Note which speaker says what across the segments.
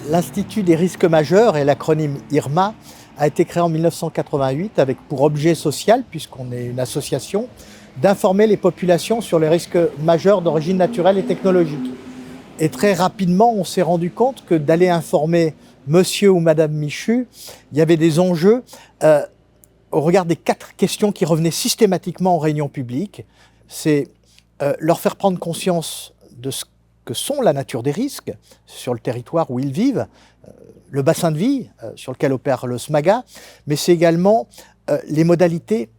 Speaker 1: L'Institut des risques majeurs, et l'acronyme IRMA, a été créé en 1988 avec pour objet social, puisqu'on est une association, d'informer les populations sur les risques majeurs d'origine naturelle et technologique. Et très rapidement, on s'est rendu compte que d'aller informer monsieur ou madame Michu, il y avait des enjeux au regard des 4 questions qui revenaient systématiquement en réunion publique. C'est leur faire prendre conscience de ce que sont la nature des risques sur le territoire où ils vivent, le bassin de vie sur lequel opère le SMAGA, mais c'est également les modalités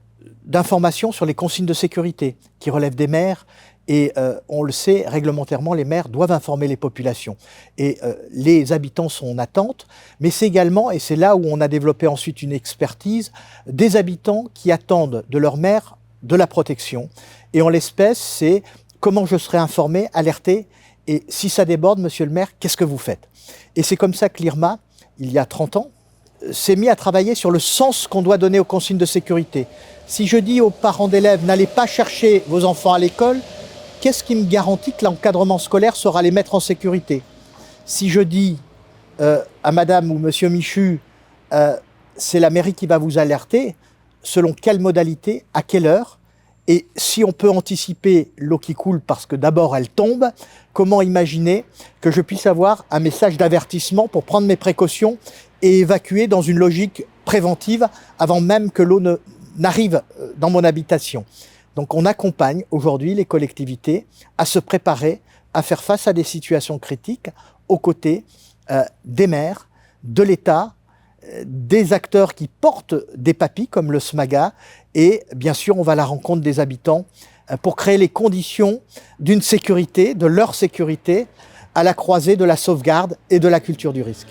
Speaker 1: d'information sur les consignes de sécurité qui relèvent des maires. Et on le sait, réglementairement, les maires doivent informer les populations. Et les habitants sont en attente, mais c'est également, et c'est là où on a développé ensuite une expertise, des habitants qui attendent de leur maire de la protection. Et en l'espèce, c'est comment je serai informé, alerté, et si ça déborde, monsieur le maire, qu'est-ce que vous faites? Et c'est comme ça que l'IRMA, il y a 30 ans, s'est mis à travailler sur le sens qu'on doit donner aux consignes de sécurité. Si je dis aux parents d'élèves, n'allez pas chercher vos enfants à l'école, qu'est-ce qui me garantit que l'encadrement scolaire saura les mettre en sécurité? Si je dis à madame ou monsieur Michu, c'est la mairie qui va vous alerter, selon quelle modalité, à quelle heure? Et si on peut anticiper l'eau qui coule parce que d'abord elle tombe, comment imaginer que je puisse avoir un message d'avertissement pour prendre mes précautions et évacuer dans une logique préventive avant même que l'eau n'arrive dans mon habitation? Donc on accompagne aujourd'hui les collectivités à se préparer à faire face à des situations critiques aux côtés des maires, de l'État, des acteurs qui portent des papis comme le SMAGA, et bien sûr on va à la rencontre des habitants pour créer les conditions d'une sécurité, de leur sécurité, à la croisée de la sauvegarde et de la culture du risque.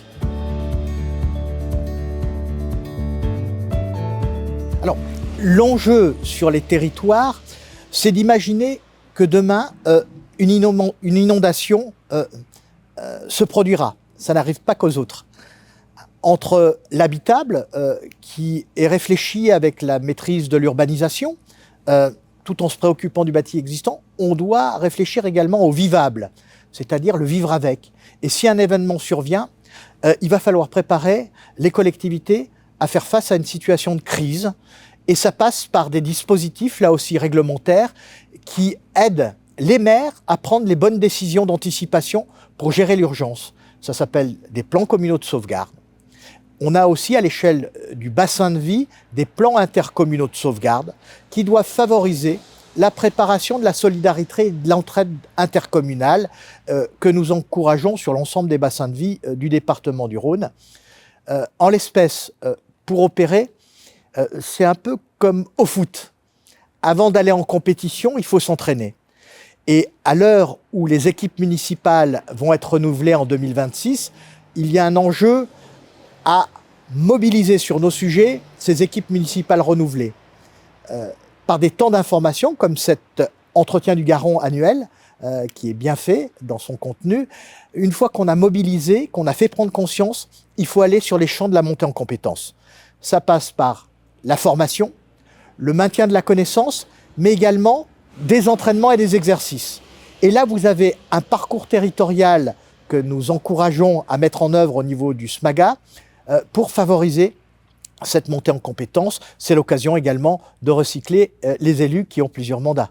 Speaker 1: Alors, l'enjeu sur les territoires, c'est d'imaginer que demain, une inondation se produira. Ça n'arrive pas qu'aux autres. Entre l'habitable, qui est réfléchi avec la maîtrise de l'urbanisation, tout en se préoccupant du bâti existant, on doit réfléchir également au vivable, c'est-à-dire le vivre avec. Et si un événement survient, il va falloir préparer les collectivités à faire face à une situation de crise. Et ça passe par des dispositifs, là aussi réglementaires, qui aident les maires à prendre les bonnes décisions d'anticipation pour gérer l'urgence. Ça s'appelle des plans communaux de sauvegarde. On a aussi à l'échelle du bassin de vie des plans intercommunaux de sauvegarde qui doivent favoriser la préparation de la solidarité et de l'entraide intercommunale que nous encourageons sur l'ensemble des bassins de vie du département du Rhône. En l'espèce, pour opérer, c'est un peu comme au foot. Avant d'aller en compétition, il faut s'entraîner. Et à l'heure où les équipes municipales vont être renouvelées en 2026, il y a un enjeu à mobiliser sur nos sujets ces équipes municipales renouvelées. Par des temps d'information, comme cet entretien du Garon annuel, qui est bien fait dans son contenu. Une fois qu'on a mobilisé, qu'on a fait prendre conscience, il faut aller sur les champs de la montée en compétences. Ça passe par la formation, le maintien de la connaissance, mais également des entraînements et des exercices. Et là, vous avez un parcours territorial que nous encourageons à mettre en œuvre au niveau du SMAGA pour favoriser cette montée en compétences. C'est l'occasion également de recycler les élus qui ont plusieurs mandats.